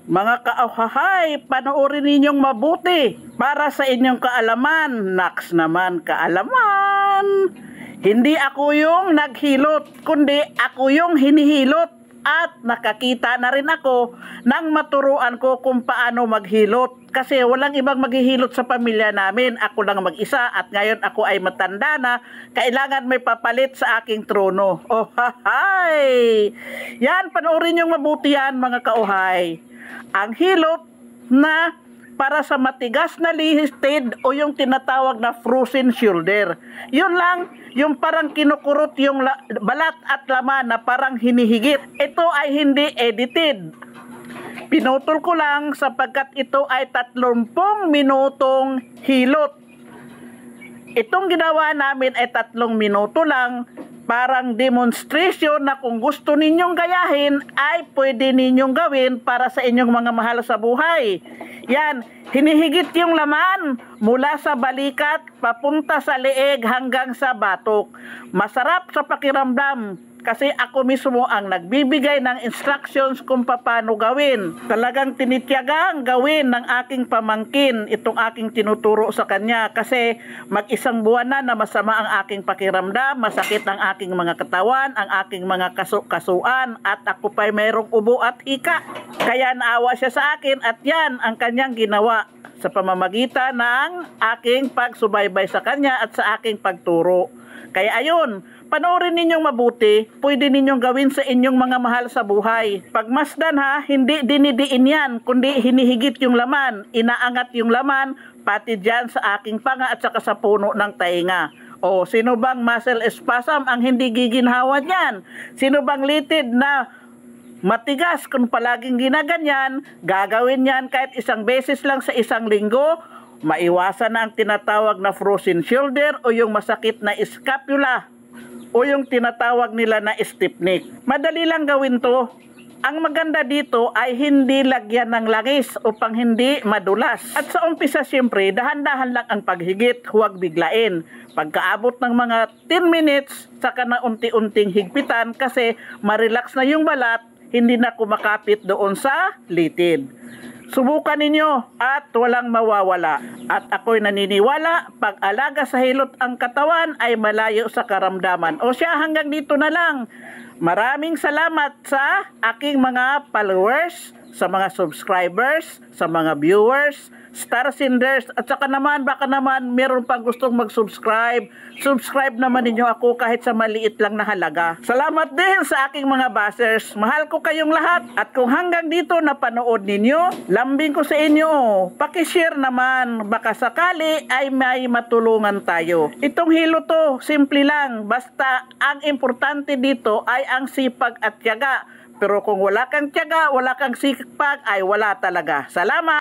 Mga kauhahay, panoorin ninyong mabuti para sa inyong kaalaman. Naks naman kaalaman. Hindi ako yung naghilot, kundi ako yung hinihilot. At nakakita na rin ako nang maturuan ko kung paano maghilot. Kasi walang ibang maghihilot sa pamilya namin. Ako lang mag-isa at ngayon ako ay matanda na. Kailangan may papalit sa aking trono. Oh, hahay! Yan, panoorin yung mabuti yan mga kauhay. Ang hilot na para sa matigas na lihistid o yung tinatawag na frozen shoulder. Yun lang, yung parang kinukurot yung balat at laman na parang hinihigit. Ito ay hindi edited. Pinutol ko lang sapagkat ito ay 30 minutong hilot. Itong ginawa namin ay 3 minuto lang. Parang demonstration na kung gusto ninyong gayahin ay pwede ninyong gawin para sa inyong mga mahal sa buhay. Yan, hinihigit yung laman mula sa balikat papunta sa leeg hanggang sa batok. Masarap sa pakiramdam kasi ako mismo ang nagbibigay ng instructions kung paano gawin. Talagang tinityagang gawin ng aking pamangkin itong aking tinuturo sa kanya kasi mag-1 buwan na masama ang aking pakiramdam, masakit ang aking mga katawan, ang aking mga kasuan at ako pa'y mayroong ubo at hika. Kaya naawa siya sa akin at yan ang kanyang ginawa sa pamamagitan ng aking pagsubaybay sa kanya at sa aking pagturo. Kaya ayun, panoorin ninyong mabuti, pwede ninyong gawin sa inyong mga mahal sa buhay. Pagmasdan ha, hindi dinidiin yan, kundi hinihigit yung laman, inaangat yung laman, pati dyan sa aking panga at saka sa puno ng tainga. O, sino bang muscle spasm ang hindi giginhawa niyan? Sino bang litid na matigas kung palaging ginaganyan, gagawin yan kahit 1 beses lang sa 1 linggo, maiwasan na ang tinatawag na frozen shoulder o yung masakit na scapula o yung tinatawag nila na stiff neck. Madali lang gawin to. Ang maganda dito ay hindi lagyan ng langis upang hindi madulas. At sa umpisa siyempre, dahan-dahan lang ang paghigit, huwag biglain. Pagkaabot ng mga 10 minutes, saka na unti-unting higpitan kasi marelax na yung balat, hindi na kumakapit doon sa litid. Subukan ninyo at walang mawawala. At ako'y naniniwala, pag alaga sa hilot ang katawan ay malayo sa karamdaman. O siya, hanggang dito na lang. Maraming salamat sa aking mga followers, sa mga subscribers, sa mga viewers, star senders, at saka naman, baka naman meron pang gustong mag-subscribe. Subscribe naman ninyo ako kahit sa maliit lang na halaga. Salamat din sa aking mga bashers. Mahal ko kayong lahat. At kung hanggang dito napanood ninyo, lambing ko sa inyo. Pakishare naman. Baka sakali ay may matulungan tayo. Itong hilo to, simple lang. Basta ang importante dito ay ang sipag at tiyaga. Pero kung wala kang tiyaga, wala kang sipag, ay wala talaga. Salamat!